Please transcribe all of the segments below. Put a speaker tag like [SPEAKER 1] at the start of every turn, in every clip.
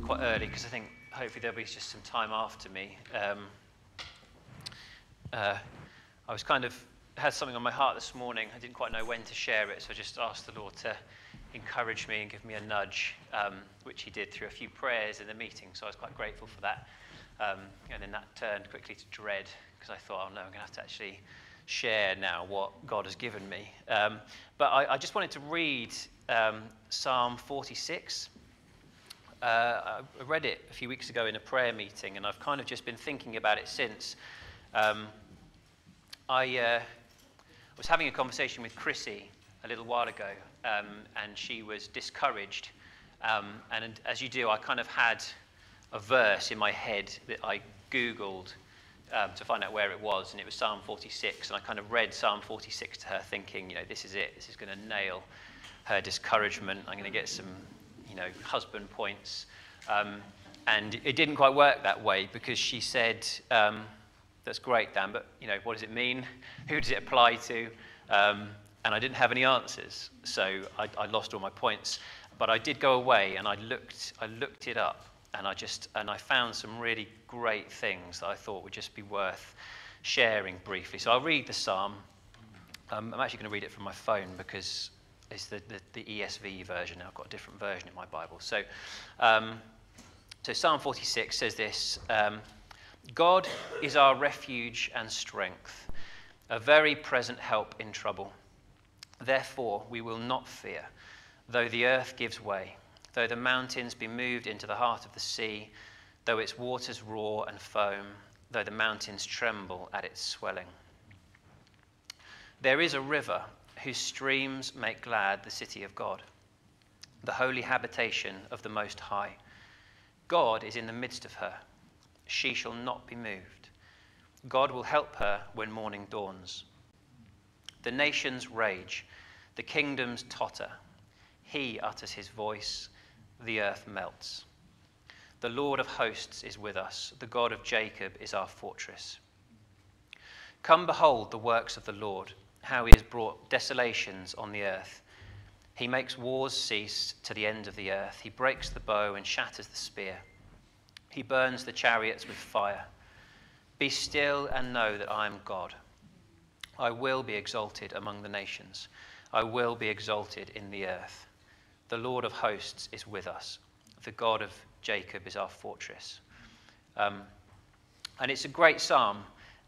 [SPEAKER 1] quite early because I think hopefully there'll be just some time after me. I was had something on my heart this morning. I didn't quite know when to share it, so I just asked the Lord to encourage me and give me a nudge, which he did through a few prayers in the meeting, so I was quite grateful for that. And then that turned quickly to dread, because I thought, oh no, I'm going to have to actually share now what God has given me. But I just wanted to read Psalm 46. I read it a few weeks ago in a prayer meeting, and I've kind of just been thinking about it since. I was having a conversation with Chrissy a little while ago, and she was discouraged. And as you do, I kind of had a verse in my head that I Googled to find out where it was, and it was Psalm 46. And I kind of read Psalm 46 to her, thinking, this is it. This is going to nail her discouragement. I'm going to get some, husband points. And it didn't quite work that way, because she said, that's great, Dan, but what does it mean? Who does it apply to? And I didn't have any answers, so I lost all my points. But I did go away and I looked it up, and I found some really great things that I thought would just be worth sharing briefly. So I'll read the psalm. I'm actually going to read it from my phone because it's the ESV version. I've got a different version in my Bible. So Psalm 46 says this: God is our refuge and strength, a very present help in trouble. Therefore we will not fear, though the earth gives way, though the mountains be moved into the heart of the sea, though its waters roar and foam, though the mountains tremble at its swelling. There is a river whose streams make glad the city of God, the holy habitation of the Most High. God is in the midst of her. She shall not be moved. God will help her when morning dawns. The nations rage, the kingdoms totter. He utters his voice, the earth melts. The Lord of hosts is with us. The God of Jacob is our fortress. Come behold the works of the Lord, how he has brought desolations on the earth. He makes wars cease to the end of the earth. He breaks the bow and shatters the spear. He burns the chariots with fire. Be still and know that I am God. I will be exalted among the nations. I will be exalted in the earth. The Lord of hosts is with us. The God of Jacob is our fortress. And it's a great psalm,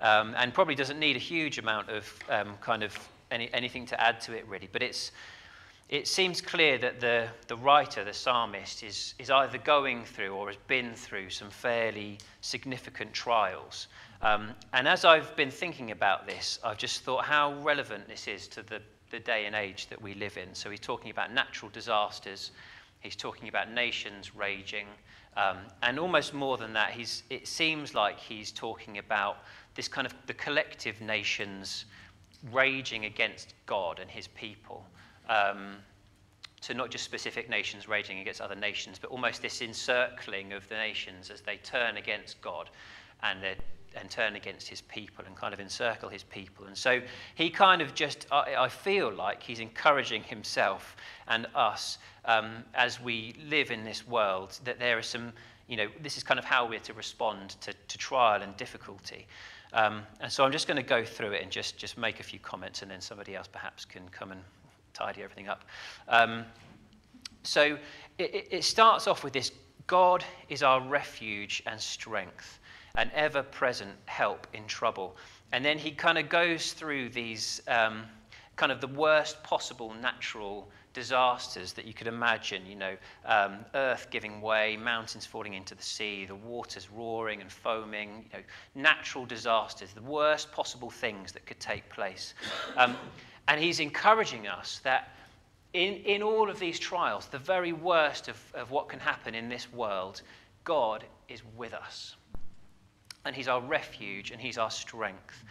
[SPEAKER 1] and probably doesn't need a huge amount of anything to add to it, really. But it seems clear that the writer, the psalmist, is either going through or has been through some fairly significant trials. And as I've been thinking about this, I've just thought how relevant this is to the day and age that we live in. So he's talking about natural disasters. He's talking about nations raging. And almost more than that, it seems like he's talking about this kind of the collective nations raging against God and his people. So not just specific nations raging against other nations, but almost this encircling of the nations as they turn against God and turn against his people and kind of encircle his people. And so he kind of I feel like he's encouraging himself and us as we live in this world, that there are some, this is kind of how we're to respond to trial and difficulty. And so I'm just going to go through it and just make a few comments, and then somebody else perhaps can come and tidy everything up. So it starts off with this: God is our refuge and strength, an ever-present help in trouble. And then he kind of goes through these kind of the worst possible natural disasters that you could imagine, earth giving way, mountains falling into the sea, the waters roaring and foaming, natural disasters, the worst possible things that could take place. And he's encouraging us that in all of these trials, the very worst of what can happen in this world, God is with us. And he's our refuge and he's our strength.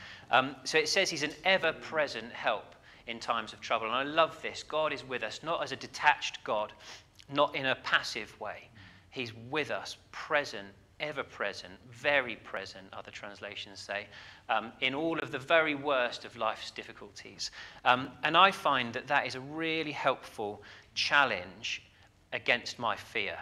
[SPEAKER 1] So it says he's an ever-present help in times of trouble. And I love this. God is with us, not as a detached God, not in a passive way. He's with us, present, ever-present, very present, other translations say, in all of the very worst of life's difficulties. And I find that is a really helpful challenge against my fear.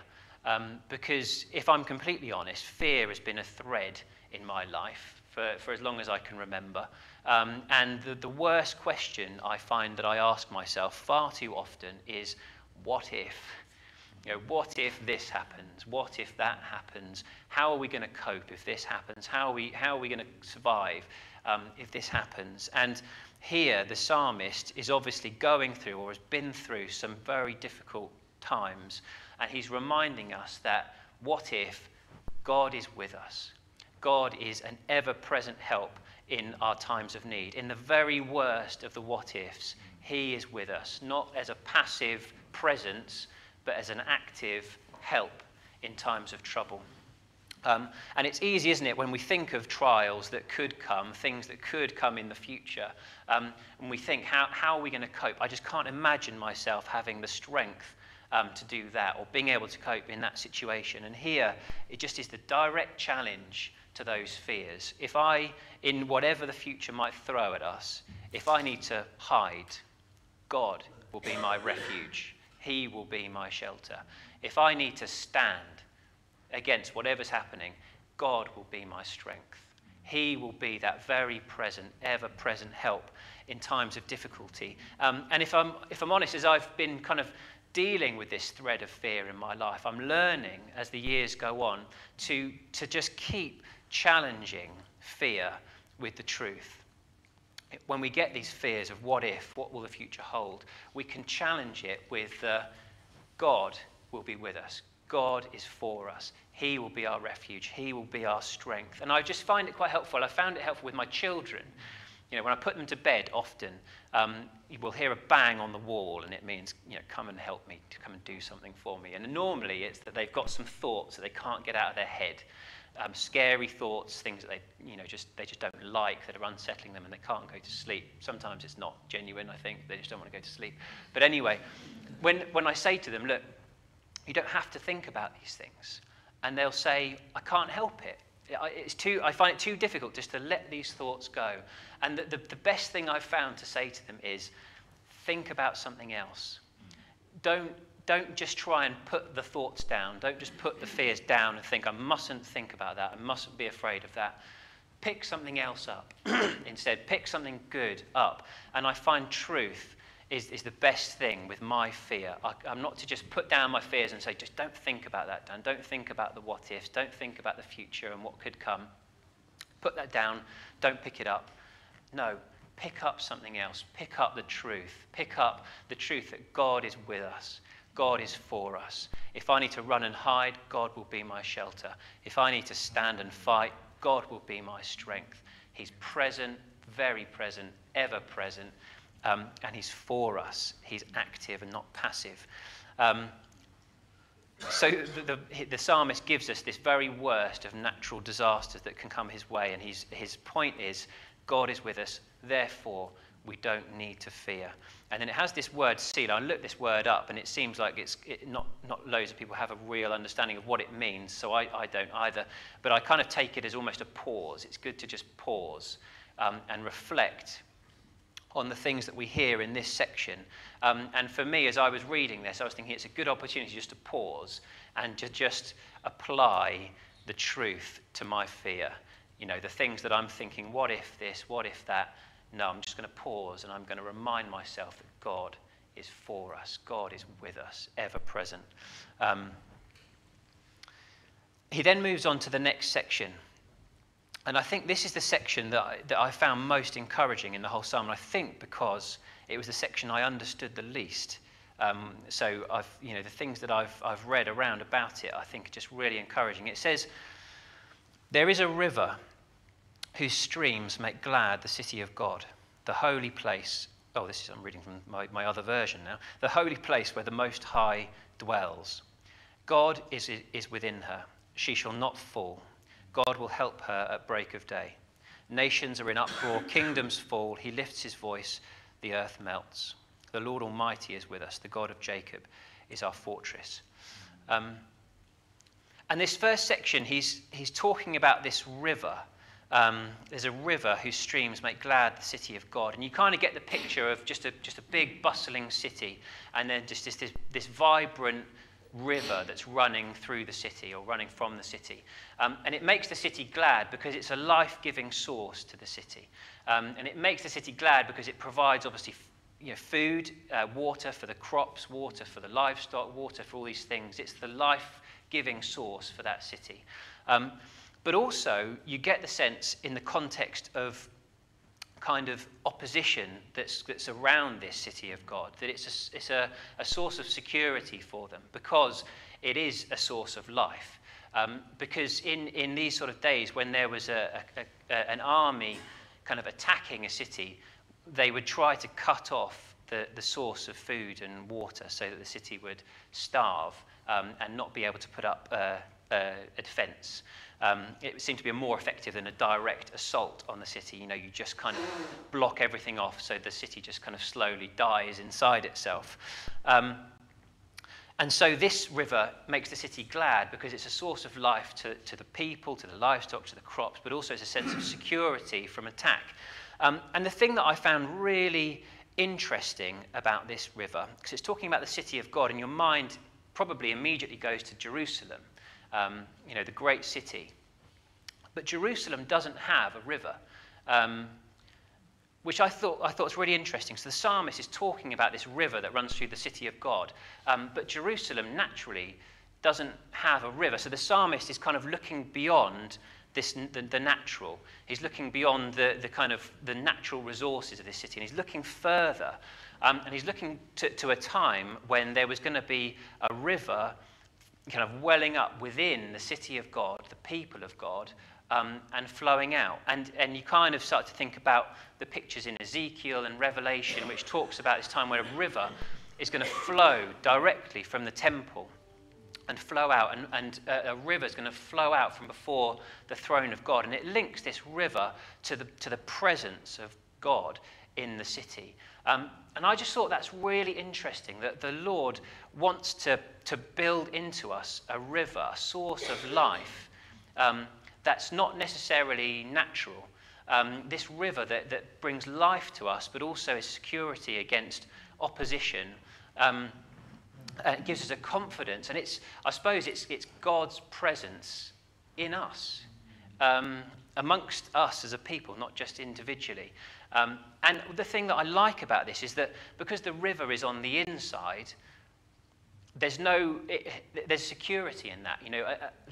[SPEAKER 1] Because if I'm completely honest, fear has been a thread in my life for as long as I can remember. And the worst question I find that I ask myself far too often is, what if? What if this happens? What if that happens? How are we going to cope if this happens? How are we going to survive if this happens? And here, the psalmist is obviously going through, or has been through, some very difficult times. And he's reminding us that what if God is with us? God is an ever-present help in our times of need. In the very worst of the what-ifs, he is with us, not as a passive presence, but as an active help in times of trouble. And it's easy, isn't it, when we think of trials that could come, things that could come in the future, and we think, how are we going to cope? I just can't imagine myself having the strength to do that, or being able to cope in that situation. And here, it just is the direct challenge to those fears. If I, in whatever the future might throw at us, if I need to hide, God will be my refuge. He will be my shelter. If I need to stand against whatever's happening, God will be my strength. He will be that very present, ever-present help in times of difficulty. And if I'm honest, as I've been kind of dealing with this thread of fear in my life, I'm learning as the years go on to just keep challenging fear with the truth. When we get these fears of what if, what will the future hold, we can challenge it with God will be with us. God is for us. He will be our refuge. He will be our strength. And I just find it quite helpful. I found it helpful with my children. When I put them to bed often, you will hear a bang on the wall, and it means, come and help me, to come and do something for me. And normally it's that they've got some thoughts that they can't get out of their head. Scary thoughts, things that they just don't like, that are unsettling them, and they can't go to sleep. Sometimes it's not genuine, I think. They just don't want to go to sleep. But anyway, when I say to them, look, you don't have to think about these things, and they'll say, I can't help it. I find it too difficult just to let these thoughts go. And the best thing I've found to say to them is, think about something else. Don't just try and put the thoughts down. Don't just put the fears down and think, I mustn't think about that. I mustn't be afraid of that. Pick something else up instead. Pick something good up. And I find truth is the best thing with my fear. I'm not to just put down my fears and say, just don't think about that, Dan. Don't think about the what-ifs. Don't think about the future and what could come. Put that down. Don't pick it up. No, pick up something else. Pick up the truth. Pick up the truth that God is with us. God is for us. If I need to run and hide, God will be my shelter. If I need to stand and fight, God will be my strength. He's present, very present, ever present, and he's for us. He's active and not passive. So the psalmist gives us this very worst of natural disasters that can come his way, and his point is, God is with us, therefore we don't need to fear. And then it has this word seal. I looked this word up, and it seems like not loads of people have a real understanding of what it means, so I don't either. But I kind of take it as almost a pause. It's good to just pause and reflect on the things that we hear in this section. And for me, as I was reading this, I was thinking it's a good opportunity just to pause and to just apply the truth to my fear. The things that I'm thinking, what if this, what if that? No, I'm just going to pause and I'm going to remind myself that God is for us. God is with us, ever present. He then moves on to the next section. And I think this is the section that I found most encouraging in the whole psalm. And I think because it was the section I understood the least. So the things that I've read around about it, I think are just really encouraging. It says, there is a river whose streams make glad the city of God, the holy place. Oh, I'm reading from my other version now. The holy place where the Most High dwells. God is within her. She shall not fall. God will help her at break of day. Nations are in uproar. Kingdoms fall. He lifts his voice. The earth melts. The Lord Almighty is with us. The God of Jacob is our fortress. And this first section, he's talking about this river. There's a river whose streams make glad the city of God. And you kind of get the picture of just a big bustling city, and then just this vibrant river that's running through the city or running from the city. And it makes the city glad because it's a life-giving source to the city. And it makes the city glad because it provides, obviously, food, water for the crops, water for the livestock, water for all these things. It's the life-giving source for that city. But also, you get the sense in the context of kind of opposition that's around this city of God, that it's a source of security for them because it is a source of life. Because in these sort of days when there was an army kind of attacking a city, they would try to cut off the source of food and water so that the city would starve and not be able to put up a defense. It seemed to be more effective than a direct assault on the city. You just kind of block everything off so the city just kind of slowly dies inside itself. And so this river makes the city glad because it's a source of life to the people, to the livestock, to the crops, but also it's a sense of security from attack. And the thing that I found really interesting about this river, because it's talking about the city of God, and your mind probably immediately goes to Jerusalem, the great city. But Jerusalem doesn't have a river, which I thought was really interesting. So the psalmist is talking about this river that runs through the city of God, but Jerusalem naturally doesn't have a river. So the psalmist is kind of looking beyond the natural. He's looking beyond the kind of the natural resources of this city, and he's looking further, and he's looking to a time when there was going to be a river kind of welling up within the city of God, the people of God, and flowing out. And you kind of start to think about the pictures in Ezekiel and Revelation, which talks about this time where a river is going to flow directly from the temple and flow out, and a river is going to flow out from before the throne of God. And it links this river to the presence of God in the city. And I just thought that's really interesting, that the Lord wants to build into us a river, a source of life that's not necessarily natural. This river that brings life to us, but also is security against opposition. It gives us a confidence, and I suppose it's God's presence in us, amongst us as a people, not just individually. And the thing that I like about this is that because the river is on the inside, there's security in that.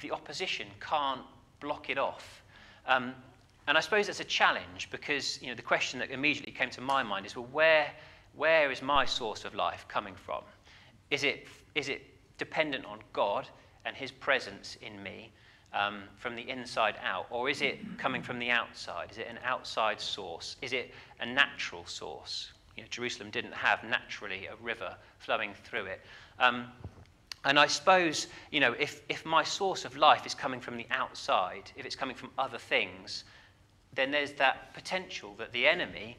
[SPEAKER 1] The opposition can't block it off. And I suppose that's a challenge because the question that immediately came to my mind is, well, where is my source of life coming from? Is it dependent on God and his presence in me from the inside out? Or is it coming from the outside? Is it an outside source? Is it a natural source? Jerusalem didn't have naturally a river flowing through it. And I suppose, if my source of life is coming from the outside, if it's coming from other things, then there's that potential that the enemy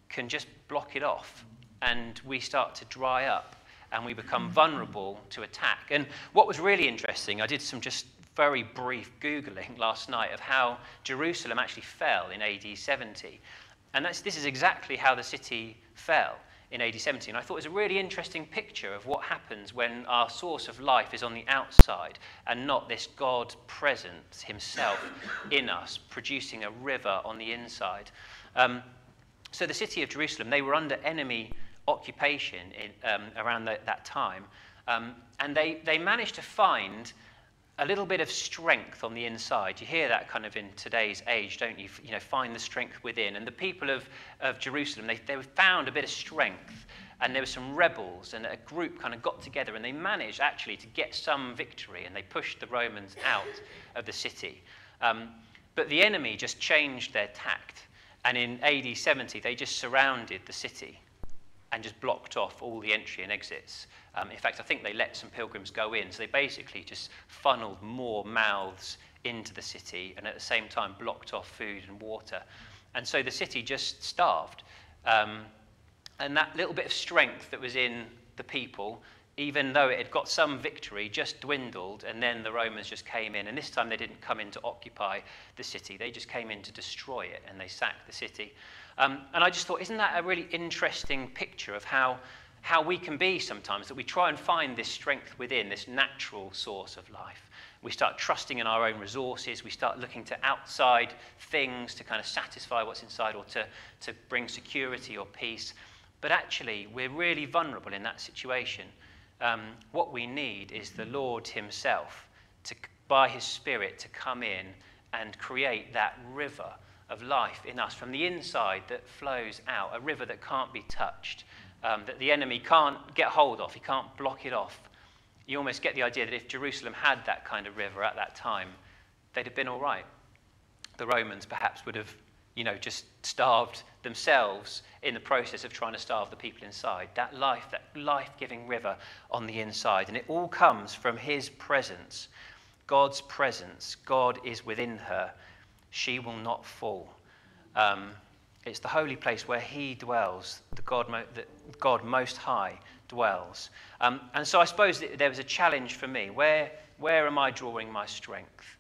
[SPEAKER 1] can just block it off and we start to dry up and we become vulnerable to attack. And what was really interesting, I did some just very brief Googling last night of how Jerusalem actually fell in AD 70. And this is exactly how the city fell in AD 70. And I thought it was a really interesting picture of what happens when our source of life is on the outside and not this God presence himself in us, producing a river on the inside. So the city of Jerusalem, they were under enemy occupation around that time. And they managed to find a little bit of strength on the inside. You hear that kind of in today's age, don't you? Find the strength within. And the people of Jerusalem, they found a bit of strength. And there were some rebels, and a group kind of got together, and they managed actually to get some victory, and they pushed the Romans out of the city. But the enemy just changed their tact. And in AD 70, they just surrounded the city and just blocked off all the entry and exits. In fact, I think they let some pilgrims go in. So they basically just funneled more mouths into the city and at the same time blocked off food and water. And so the city just starved. And that little bit of strength that was in the people, even though it had got some victory, just dwindled. And then the Romans just came in. And this time they didn't come in to occupy the city. They just came in to destroy it, and they sacked the city. And I just thought, isn't that a really interesting picture of how how we can be sometimes, that we try and find this strength within, this natural source of life. We start trusting in our own resources. We start looking to outside things to kind of satisfy what's inside, or to bring security or peace. But actually, we're really vulnerable in that situation. What we need is the Lord himself, by his Spirit, to come in and create that river of life in us from the inside that flows out, a river that can't be touched, that the enemy can't get hold of, he can't block it off. You almost get the idea that if Jerusalem had that kind of river at that time, they'd have been all right. The Romans perhaps would have, just starved themselves in the process of trying to starve the people inside. That life-giving river on the inside. And it all comes from his presence, God's presence. God is within her. She will not fall. It's the holy place where he dwells, the God Most High dwells. And so I suppose there was a challenge for me. Where am I drawing my strength?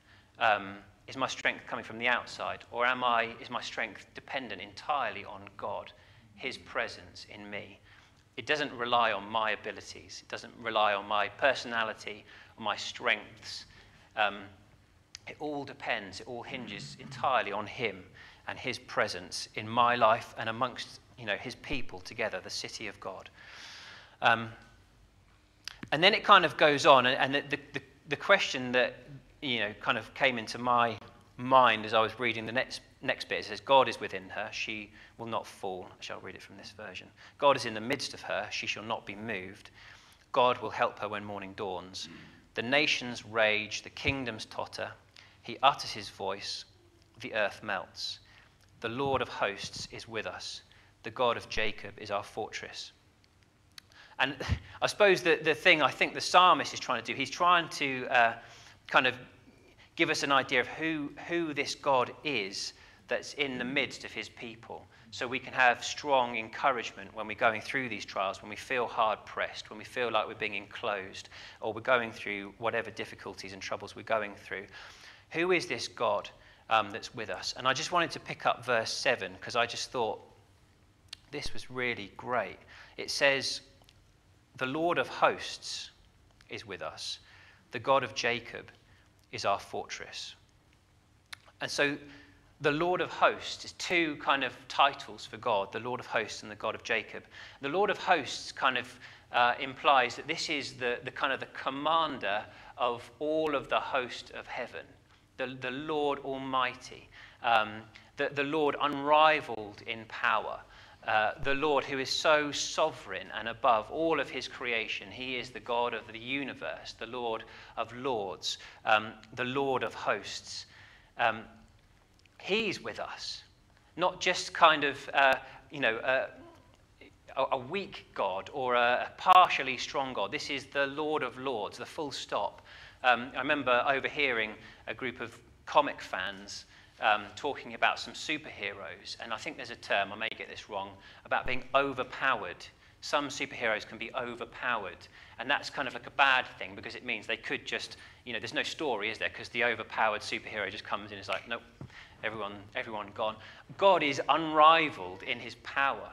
[SPEAKER 1] Is my strength coming from the outside, or is my strength dependent entirely on God, his presence in me? It doesn't rely on my abilities. It doesn't rely on my personality or my strengths. It all depends, it all hinges entirely on him and his presence in my life and amongst his people together, the city of God. And then it kind of goes on, and the question that kind of came into my mind as I was reading the next bit, it says, God is within her, she will not fall. I shall read it from this version. God is in the midst of her, she shall not be moved. God will help her when morning dawns. The nations rage, the kingdoms totter. He utters his voice, the earth melts. The Lord of hosts is with us. The God of Jacob is our fortress. And I suppose the thing I think the psalmist is trying to do, he's trying to kind of give us an idea of who this God is that's in the midst of his people, so we can have strong encouragement when we're going through these trials, when we feel hard-pressed, when we feel like we're being enclosed, or we're going through whatever difficulties and troubles we're going through. Who is this God that's with us? And I just wanted to pick up verse 7, because I just thought this was really great. It says, the Lord of hosts is with us. The God of Jacob is our fortress. And so the Lord of hosts is two kind of titles for God, the Lord of hosts and the God of Jacob. The Lord of hosts kind of implies that this is the kind of the commander of all of the host of heaven, the Lord Almighty, the Lord unrivaled in power, the Lord who is so sovereign and above all of his creation. He is the God of the universe, the Lord of lords, the Lord of hosts. He's with us, not just kind of, a weak God or a partially strong God. This is the Lord of lords, the full stop. I remember overhearing a group of comic fans talking about some superheroes, and I think there's a term, I may get this wrong, about being overpowered. Some superheroes can be overpowered, and that's kind of like a bad thing, because it means they could just, there's no story, is there? Because the overpowered superhero just comes in and is like, nope, everyone gone. God is unrivaled in his power.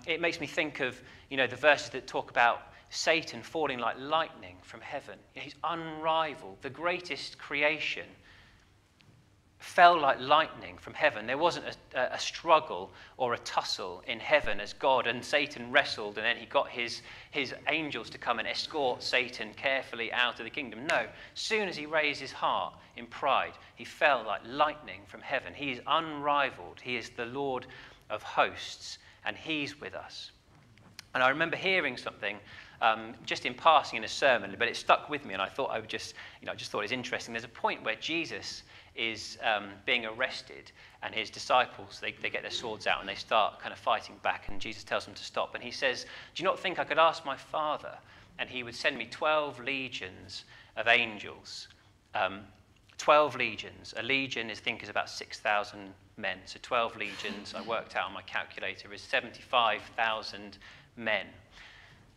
[SPEAKER 1] It makes me think of, the verses that talk about Satan falling like lightning from heaven. He's unrivaled. The greatest creation fell like lightning from heaven. There wasn't a struggle or a tussle in heaven as God and Satan wrestled, and then he got his angels to come and escort Satan carefully out of the kingdom. No, as soon as he raised his heart in pride, he fell like lightning from heaven. He is unrivaled. He is the Lord of hosts, and he's with us. And I remember hearing something just in passing in a sermon, but it stuck with me, and I thought I would just thought it's interesting. There's a point where Jesus is being arrested, and his disciples, they get their swords out and they start kind of fighting back, and Jesus tells them to stop, and he says, do you not think I could ask my Father and he would send me 12 legions of angels? 12 legions. A legion is about 6,000 men, so 12 legions, I worked out on my calculator, is 75,000 men.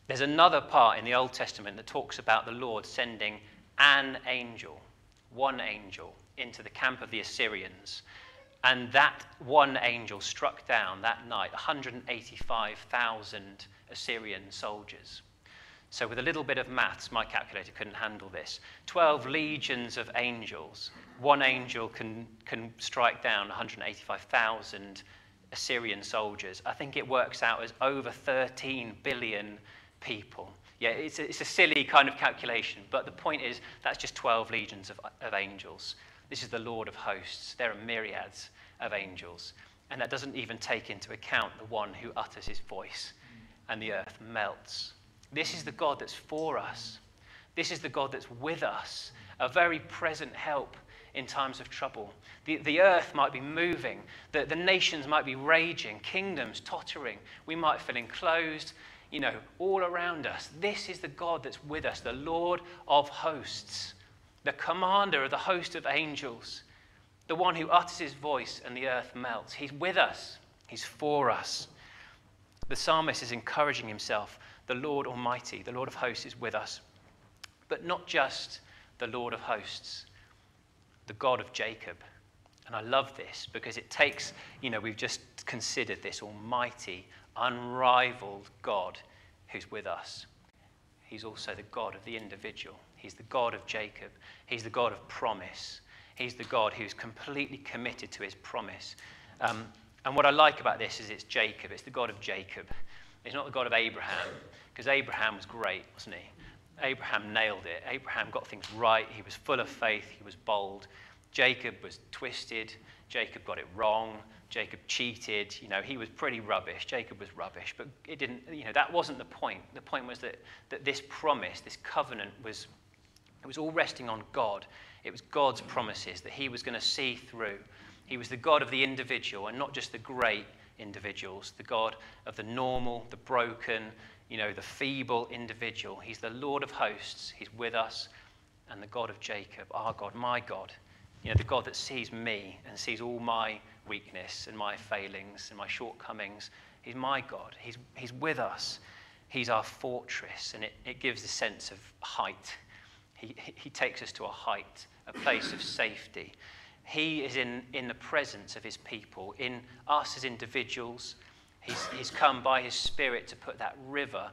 [SPEAKER 1] There's another part in the Old Testament that talks about the Lord sending an angel, one angel, into the camp of the Assyrians. And that one angel struck down that night 185,000 Assyrian soldiers. So with a little bit of maths, my calculator couldn't handle this. 12 legions of angels. One angel can strike down 185,000 Assyrian soldiers. I think it works out as over 13 billion people. Yeah, it's a silly kind of calculation, but the point is that's just 12 legions of angels. This is the Lord of hosts. There are myriads of angels. And that doesn't even take into account the one who utters his voice and the earth melts. This is the God that's for us. This is the God that's with us, a very present help in times of trouble. The earth might be moving, the nations might be raging, kingdoms tottering, we might feel enclosed, all around us. This is the God that's with us, the Lord of hosts, the commander of the host of angels, the one who utters his voice and the earth melts. He's with us. He's for us. The psalmist is encouraging himself. The Lord Almighty, the Lord of hosts, is with us. But not just the Lord of hosts, the God of Jacob. And I love this because it takes, we've just considered this almighty, unrivaled God who's with us. He's also the God of the individual. He's the God of Jacob. He's the God of promise. He's the God who's completely committed to his promise. And what I like about this is it's Jacob. It's the God of Jacob. It's not the God of Abraham, because Abraham was great, wasn't he? Abraham nailed it. Abraham got things right. He was full of faith. He was bold. Jacob was twisted. Jacob got it wrong. Jacob cheated. He was pretty rubbish. Jacob was rubbish. But it didn't, that wasn't the point. The point was that this promise, this covenant it was all resting on God. It was God's promises that he was going to see through. He was the God of the individual and not just the great individuals, the God of the normal, the broken, the feeble individual. He's the Lord of hosts. He's with us. And the God of Jacob, our God, my God, the God that sees me and sees all my weakness and my failings and my shortcomings. He's my God. He's with us. He's our fortress, and it gives a sense of height. He takes us to a height, a place of safety. He is in the presence of his people, in us as individuals. He's come by his Spirit to put that river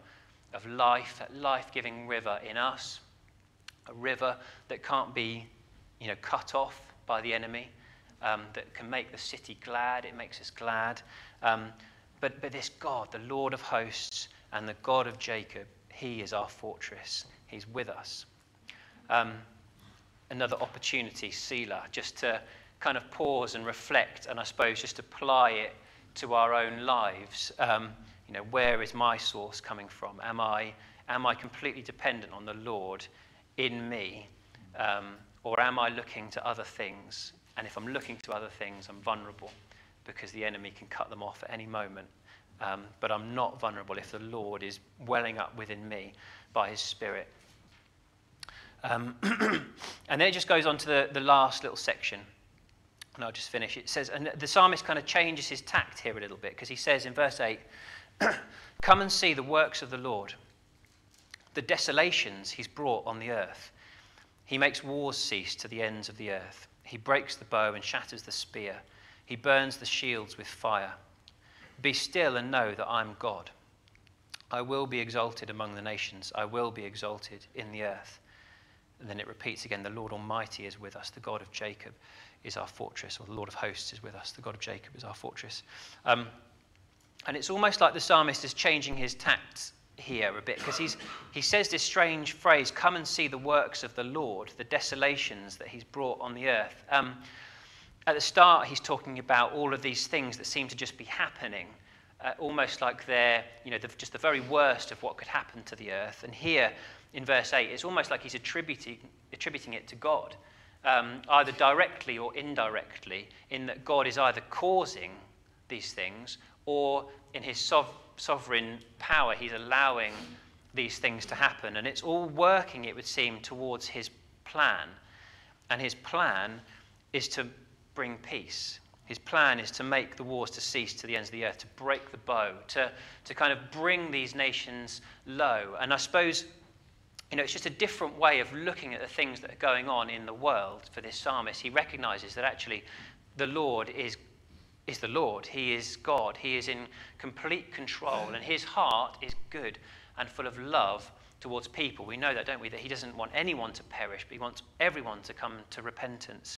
[SPEAKER 1] of life, that life-giving river in us, a river that can't be, cut off by the enemy, that can make the city glad. It makes us glad. But this God, the Lord of hosts and the God of Jacob, he is our fortress. He's with us. Another opportunity, Selah, just to kind of pause and reflect, and I suppose just apply it to our own lives. Where is my source coming from? Am I completely dependent on the Lord in me, or am I looking to other things? And if I'm looking to other things, I'm vulnerable because the enemy can cut them off at any moment. But I'm not vulnerable if the Lord is welling up within me by his Spirit. And then it just goes on to the last little section, and I'll just finish. It says, and the psalmist kind of changes his tact here a little bit, because he says in verse 8, come and see the works of the Lord, the desolations he's brought on the earth. He makes wars cease to the ends of the earth. He breaks the bow and shatters the spear. He burns the shields with fire. Be still and know that I'm God. I will be exalted among the nations. I will be exalted in the earth. And then it repeats again, the Lord Almighty is with us. The God of Jacob is our fortress, or the Lord of hosts is with us. The God of Jacob is our fortress. And it's almost like the psalmist is changing his tact here a bit, because he says this strange phrase, come and see the works of the Lord, the desolations that he's brought on the earth. At the start, he's talking about all of these things that seem to just be happening, almost like they're just the very worst of what could happen to the earth. And here, in verse 8, it's almost like he's attributing it to God, either directly or indirectly, in that God is either causing these things, or in his sovereign power, he's allowing these things to happen. And it's all working, it would seem, towards his plan. And his plan is to bring peace. His plan is to make the wars to cease to the ends of the earth, to break the bow, to kind of bring these nations low. And I suppose it's just a different way of looking at the things that are going on in the world for this psalmist. He recognizes that actually the Lord is the Lord. He is God. He is in complete control, and his heart is good and full of love towards people. We know that, don't we? That he doesn't want anyone to perish, but he wants everyone to come to repentance.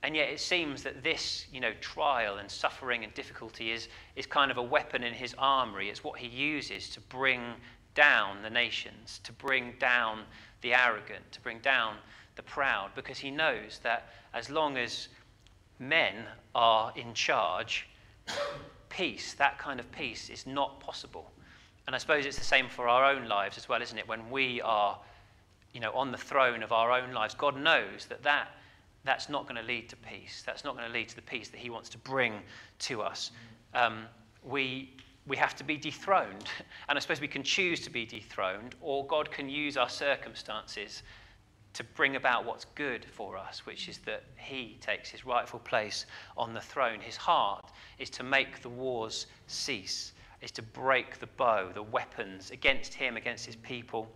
[SPEAKER 1] And yet it seems that this, trial and suffering and difficulty is kind of a weapon in his armory. It's what he uses to bring down the nations, to bring down the arrogant, to bring down the proud, because he knows that as long as men are in charge, peace, that kind of peace, is not possible. And I suppose it's the same for our own lives as well, isn't it? When we are, on the throne of our own lives, God knows that's not going to lead to peace. That's not going to lead to the peace that he wants to bring to us. We have to be dethroned. And I suppose we can choose to be dethroned, or God can use our circumstances to bring about what's good for us, which is that he takes his rightful place on the throne. His heart is to make the wars cease, is to break the bow, the weapons against him, against his people.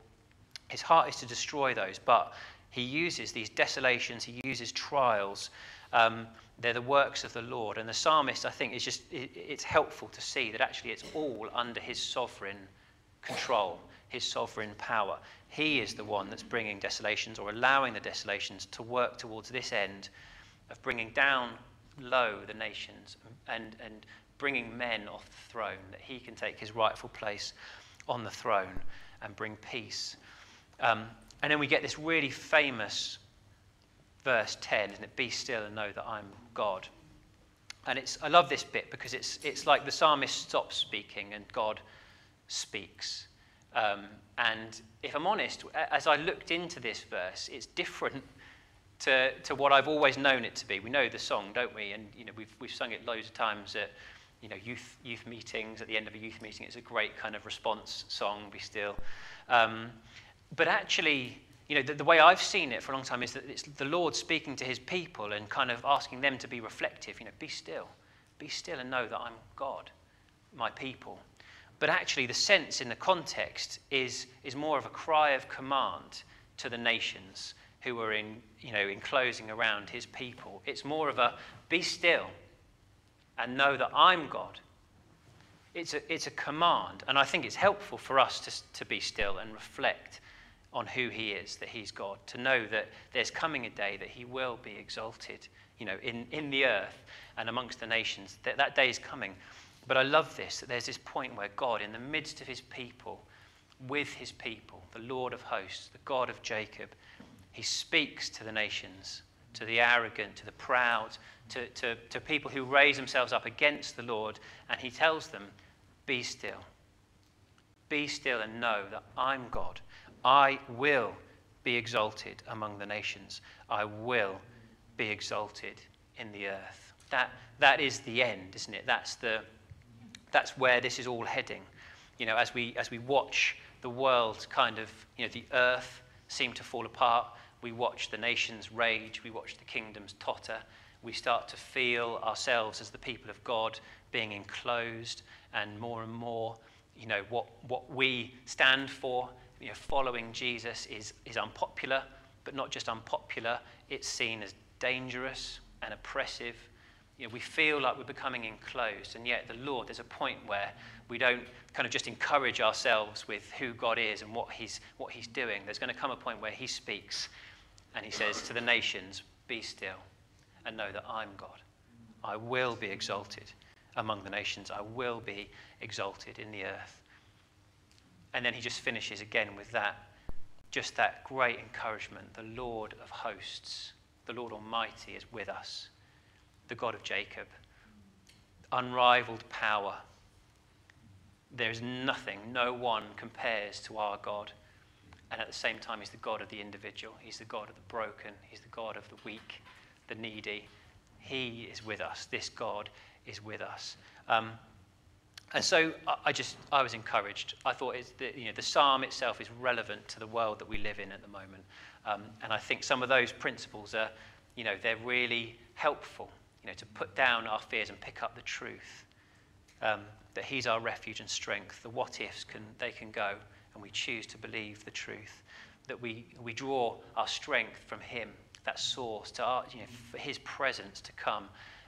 [SPEAKER 1] His heart is to destroy those, but he uses these desolations, he uses trials. They're the works of the Lord. And the psalmist, I think, it's helpful to see that actually it's all under his sovereign control, his sovereign power. He is the one that's bringing desolations, or allowing the desolations to work towards this end of bringing down low the nations and bringing men off the throne, that he can take his rightful place on the throne and bring peace. And then we get this really famous verse 10, isn't it? Be still and know that I'm God. And I love this bit because it's like the psalmist stops speaking and God speaks. And if I'm honest, as I looked into this verse, it's different to what I've always known it to be. We know the song, don't we? And we've sung it loads of times at youth meetings. At the end of a youth meeting, it's a great kind of response song. Be still. But actually, the way I've seen it for a long time is that it's the Lord speaking to his people and kind of asking them to be reflective. Be still and know that I'm God, my people. But actually, the sense in the context is more of a cry of command to the nations who are enclosing around his people. It's more of a be still and know that I'm God. It's a command, and I think it's helpful for us to be still and reflect on who he is, that he's God, to know that there's coming a day that he will be exalted, in the earth and amongst the nations. That day is coming. But I love this, that there's this point where God, in the midst of his people, with his people, the Lord of hosts, the God of Jacob, he speaks to the nations, to the arrogant, to the proud, to people who raise themselves up against the Lord, and he tells them, be still. Be still and know that I'm God. I will be exalted among the nations. I will be exalted in the earth. That is the end, isn't it? That's where this is all heading. As we watch the world the earth seem to fall apart, we watch the nations rage, we watch the kingdoms totter, we start to feel ourselves as the people of God being enclosed, and more, what we stand for, following Jesus is unpopular, but not just unpopular, it's seen as dangerous and oppressive. We feel like we're becoming enclosed, and yet the Lord, there's a point where we don't kind of just encourage ourselves with who God is and what he's doing. There's going to come a point where he speaks and he says to the nations, be still and know that I'm God. I will be exalted among the nations. I will be exalted in the earth. And then he just finishes again with that great encouragement. The Lord of hosts, the Lord Almighty is with us. The God of Jacob, unrivaled power. There's nothing, no one compares to our God. And at the same time, he's the God of the individual. He's the God of the broken. He's the God of the weak, the needy. He is with us. This God is with us. And so I was encouraged. I thought the psalm itself is relevant to the world that we live in at the moment. And I think some of those principles are, they're really helpful. To put down our fears and pick up the truth, that he's our refuge and strength. The what-ifs they can go, and we choose to believe the truth. That we draw our strength from him, that source, for his presence to come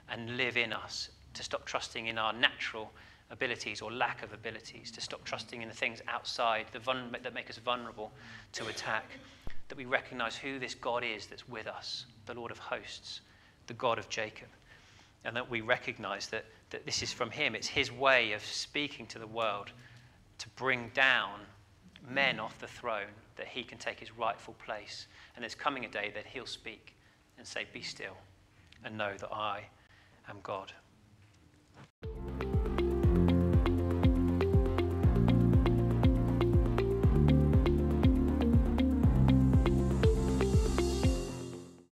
[SPEAKER 1] and live in us, to stop trusting in our natural abilities or lack of abilities, to stop trusting in the things outside that make us vulnerable to attack, that we recognize who this God is that's with us, the Lord of hosts, the God of Jacob, and that we recognize that this is from him. It's his way of speaking to the world to bring down men off the throne, that he can take his rightful place. And there's coming a day that he'll speak and say, "Be still and know that I am God."